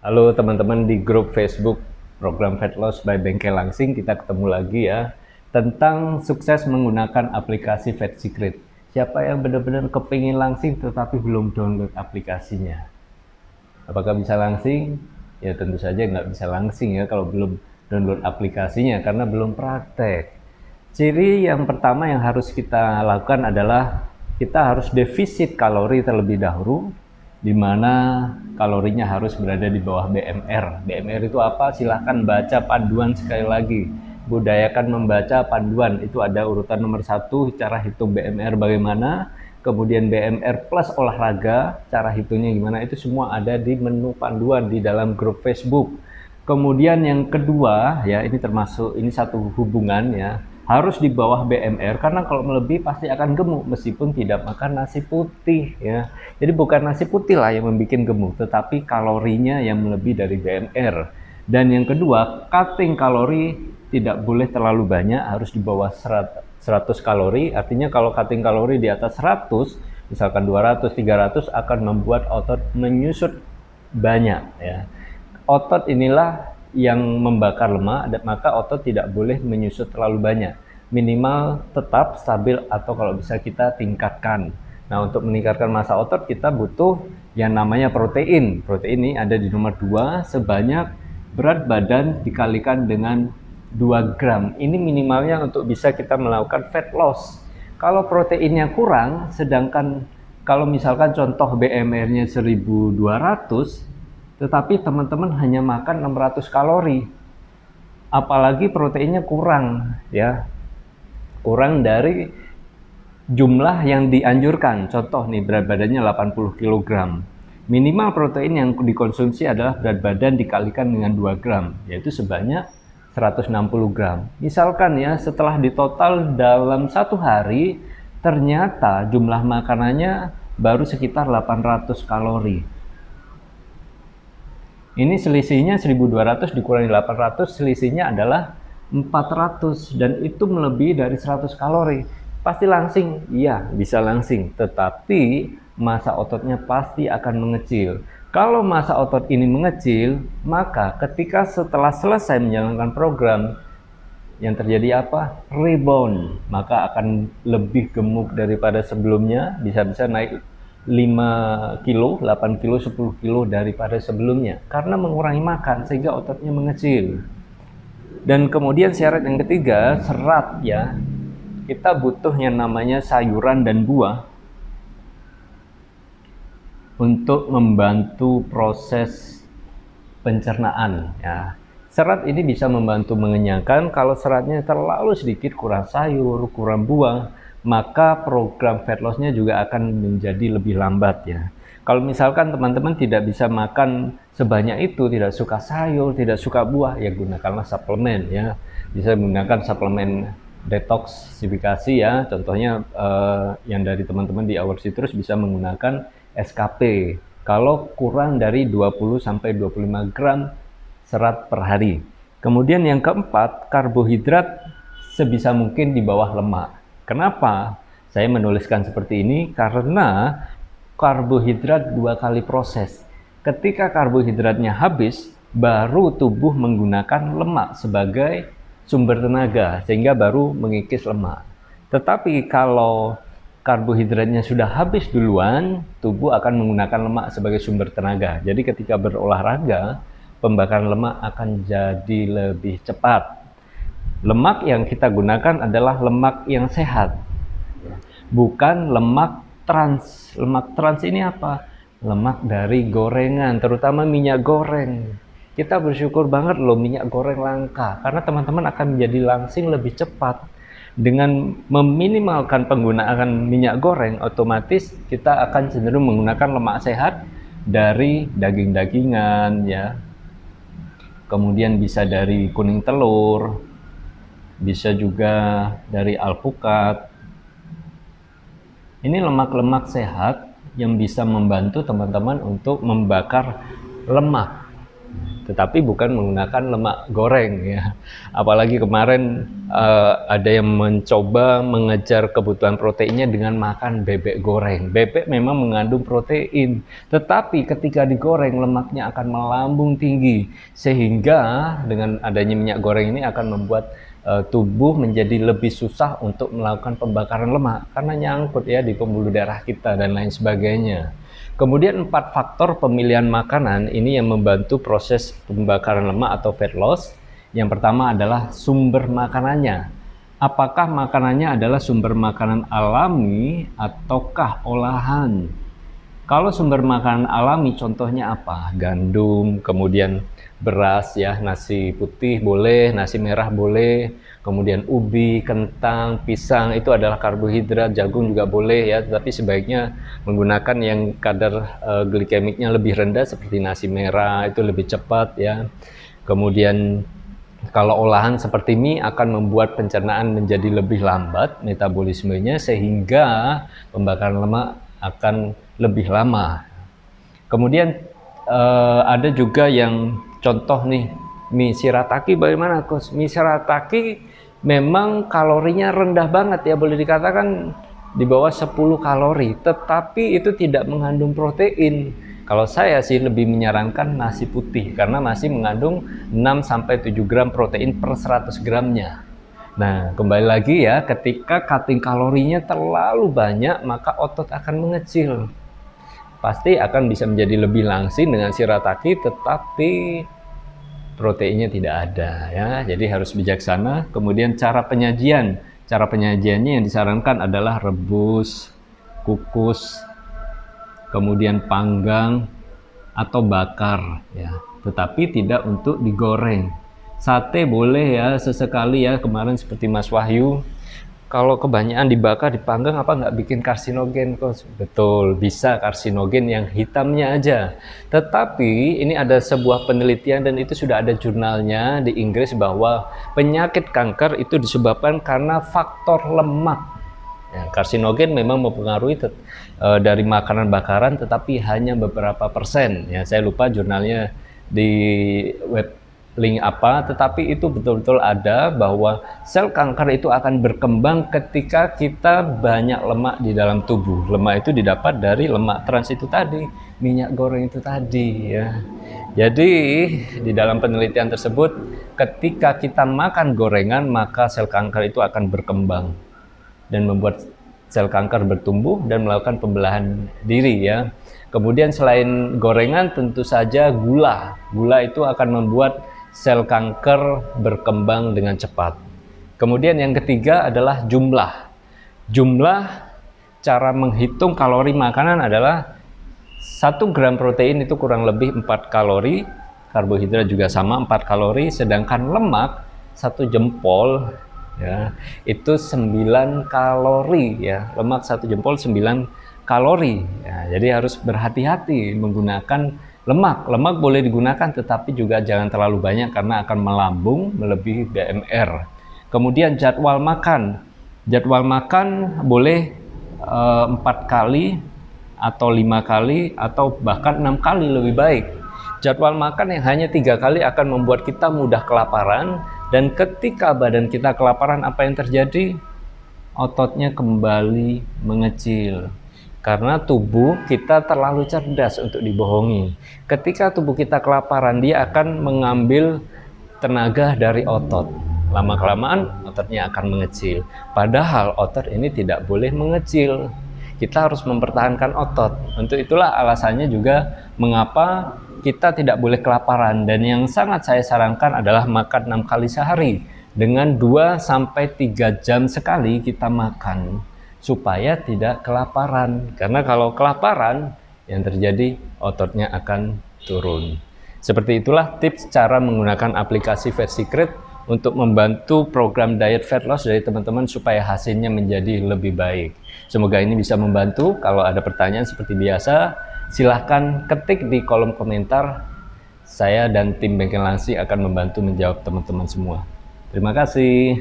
Halo teman-teman di grup Facebook program Fat Loss by Bengkel Langsing, kita ketemu lagi ya tentang sukses menggunakan aplikasi Fat Secret. Siapa yang benar-benar kepingin langsing tetapi belum download aplikasinya? Apakah bisa langsing? Ya tentu saja nggak bisa langsing ya kalau belum download aplikasinya karena belum praktek. Ciri yang pertama yang harus kita lakukan adalah kita harus defisit kalori terlebih dahulu, di mana kalorinya harus berada di bawah BMR. BMR itu apa? Silahkan baca panduan sekali lagi. Budayakan membaca panduan, itu ada urutan nomor 1, cara hitung BMR bagaimana, kemudian BMR plus olahraga, cara hitungnya gimana, itu semua ada di menu panduan di dalam grup Facebook. Kemudian yang kedua ya, ini satu hubungan ya, harus di bawah BMR karena kalau melebihi pasti akan gemuk meskipun tidak makan nasi putih ya. Jadi bukan nasi putih lah yang membuat gemuk, tetapi kalorinya yang melebihi dari BMR. Dan yang kedua, cutting kalori tidak boleh terlalu banyak, harus di bawah 100 kalori. Artinya kalau cutting kalori di atas 100, misalkan 200, 300 akan membuat otot menyusut banyak ya. Otot inilah yang membakar lemak, maka otot tidak boleh menyusut terlalu banyak. Minimal tetap stabil atau kalau bisa kita tingkatkan. Nah, untuk meningkatkan massa otot kita butuh yang namanya protein. Protein ini ada di nomor 2 sebanyak berat badan dikalikan dengan 2 gram. Ini minimalnya untuk bisa kita melakukan fat loss. Kalau proteinnya kurang, sedangkan kalau misalkan contoh BMR-nya 1200, tetapi teman-teman hanya makan 600 kalori, apalagi proteinnya kurang ya, kurang dari jumlah yang dianjurkan. Contoh nih, berat badannya 80 kg, minimal protein yang dikonsumsi adalah berat badan dikalikan dengan 2 gram, yaitu sebanyak 160 gram. Misalkan ya, setelah ditotal dalam satu hari, ternyata jumlah makanannya baru sekitar 800 kalori. Ini selisihnya 1200 dikurangi 800, selisihnya adalah 400, dan itu melebihi dari 100 kalori. Pasti langsing? Iya, bisa langsing, tetapi massa ototnya pasti akan mengecil. Kalau massa otot ini mengecil, maka ketika setelah selesai menjalankan program, yang terjadi apa? Rebound, maka akan lebih gemuk daripada sebelumnya, bisa-bisa naik 5 kilo, 8 kilo, 10 kilo daripada sebelumnya karena mengurangi makan sehingga ototnya mengecil. Dan kemudian syarat yang ketiga, serat ya. Kita butuh yang namanya sayuran dan buah untuk membantu proses pencernaan ya. Serat ini bisa membantu mengenyangkan. Kalau seratnya terlalu sedikit, kurang sayur, kurang buah, maka program fat loss-nya juga akan menjadi lebih lambat ya. Kalau misalkan teman-teman tidak bisa makan sebanyak itu, tidak suka sayur, tidak suka buah, ya gunakanlah suplemen ya. Bisa menggunakan suplemen detoksifikasi ya. Contohnya yang dari teman-teman di Our Citrus bisa menggunakan SKP. Kalau kurang dari 20 sampai 25 gram serat per hari. Kemudian yang keempat, karbohidrat sebisa mungkin di bawah lemak. Kenapa saya menuliskan seperti ini? Karena karbohidrat 2 kali proses. Ketika karbohidratnya habis, baru tubuh menggunakan lemak sebagai sumber tenaga, sehingga baru mengikis lemak. Tetapi kalau karbohidratnya sudah habis duluan, tubuh akan menggunakan lemak sebagai sumber tenaga. Jadi ketika berolahraga, pembakaran lemak akan jadi lebih cepat. Lemak yang kita gunakan adalah lemak yang sehat, bukan lemak trans. Lemak trans ini apa? Lemak dari gorengan, terutama minyak goreng. Kita bersyukur banget loh minyak goreng langka, karena teman-teman akan menjadi langsing lebih cepat. Dengan meminimalkan penggunaan minyak goreng, otomatis kita akan cenderung menggunakan lemak sehat dari daging-dagingan ya. Kemudian bisa dari kuning telur, bisa juga dari alpukat. Ini lemak-lemak sehat yang bisa membantu teman-teman untuk membakar lemak. tetapi bukan menggunakan lemak goreng ya. Apalagi kemarin ada yang mencoba mengejar kebutuhan proteinnya dengan makan bebek goreng. Bebek memang mengandung protein, tetapi ketika digoreng lemaknya akan melambung tinggi, sehingga dengan adanya minyak goreng ini akan membuat tubuh menjadi lebih susah untuk melakukan pembakaran lemak karena nyangkut ya di pembuluh darah kita dan lain sebagainya. Kemudian 4 faktor pemilihan makanan ini yang membantu proses pembakaran lemak atau fat loss. Yang pertama adalah sumber makanannya. Apakah makanannya adalah sumber makanan alami ataukah olahan? Kalau sumber makanan alami contohnya apa? Gandum, kemudian beras ya, nasi putih boleh, nasi merah boleh, kemudian ubi, kentang, pisang itu adalah karbohidrat, jagung juga boleh ya, tetapi sebaiknya menggunakan yang kadar glikemiknya lebih rendah seperti nasi merah, itu lebih cepat ya. Kemudian kalau olahan seperti mie akan membuat pencernaan menjadi lebih lambat metabolismenya sehingga pembakaran lemak akan lebih lama. Kemudian ada juga yang contoh nih, mie shirataki bagaimana Coach? Mie shirataki memang kalorinya rendah banget ya, boleh dikatakan di bawah 10 kalori, tetapi itu tidak mengandung protein. Kalau saya sih lebih menyarankan nasi putih karena masih mengandung 6-7 gram protein per 100 gramnya. Nah, kembali lagi ya, ketika cutting kalorinya terlalu banyak, maka otot akan mengecil. Pasti akan bisa menjadi lebih langsing dengan shirataki, tetapi proteinnya tidak ada ya. Jadi harus bijaksana. Kemudian cara penyajiannya yang disarankan adalah rebus, kukus, kemudian panggang atau bakar ya. Tetapi tidak untuk digoreng. Sate boleh ya sesekali ya, kemarin seperti Mas Wahyu. Kalau kebanyakan dibakar, dipanggang apa nggak bikin karsinogen kok? Betul, bisa karsinogen yang hitamnya aja. Tetapi ini ada sebuah penelitian dan itu sudah ada jurnalnya di Inggris bahwa penyakit kanker itu disebabkan karena faktor lemak. Ya, karsinogen memang mempengaruhi dari makanan bakaran, tetapi hanya beberapa persen. Ya, saya lupa jurnalnya di web link apa, tetapi itu betul-betul ada bahwa sel kanker itu akan berkembang ketika kita banyak lemak di dalam tubuh. Lemak itu didapat dari lemak trans itu tadi, minyak goreng itu tadi ya. Jadi di dalam penelitian tersebut, ketika kita makan gorengan maka sel kanker itu akan berkembang dan membuat sel kanker bertumbuh dan melakukan pembelahan diri ya. Kemudian selain gorengan tentu saja gula itu akan membuat sel kanker berkembang dengan cepat. Kemudian yang ketiga adalah jumlah. Cara menghitung kalori makanan adalah 1 gram protein itu kurang lebih 4 kalori, karbohidrat juga sama 4 kalori, sedangkan lemak 1 jempol ya, itu 9 kalori ya. Lemak 1 jempol 9 kalori. Ya, jadi harus berhati-hati menggunakan lemak boleh digunakan tetapi juga jangan terlalu banyak karena akan melambung melebihi BMR. Kemudian jadwal makan boleh 4 kali atau 5 kali atau bahkan 6 kali lebih baik. Jadwal makan yang hanya 3 kali akan membuat kita mudah kelaparan, dan ketika badan kita kelaparan apa yang terjadi? Ototnya kembali mengecil. Karena tubuh kita terlalu cerdas untuk dibohongi. Ketika tubuh kita kelaparan, dia akan mengambil tenaga dari otot. Lama-kelamaan ototnya akan mengecil. Padahal otot ini tidak boleh mengecil. Kita harus mempertahankan otot. Untuk itulah alasannya juga mengapa kita tidak boleh kelaparan. Dan yang sangat saya sarankan adalah makan 6 kali sehari. Dengan 2-3 jam sekali kita makan, supaya tidak kelaparan. Karena kalau kelaparan, yang terjadi ototnya akan turun. Seperti itulah tips cara menggunakan aplikasi Fat Secret untuk membantu program diet fat loss dari teman-teman supaya hasilnya menjadi lebih baik. Semoga ini bisa membantu. Kalau ada pertanyaan seperti biasa, silahkan ketik di kolom komentar. Saya dan tim Bengkel Langsing akan membantu menjawab teman-teman semua. Terima kasih.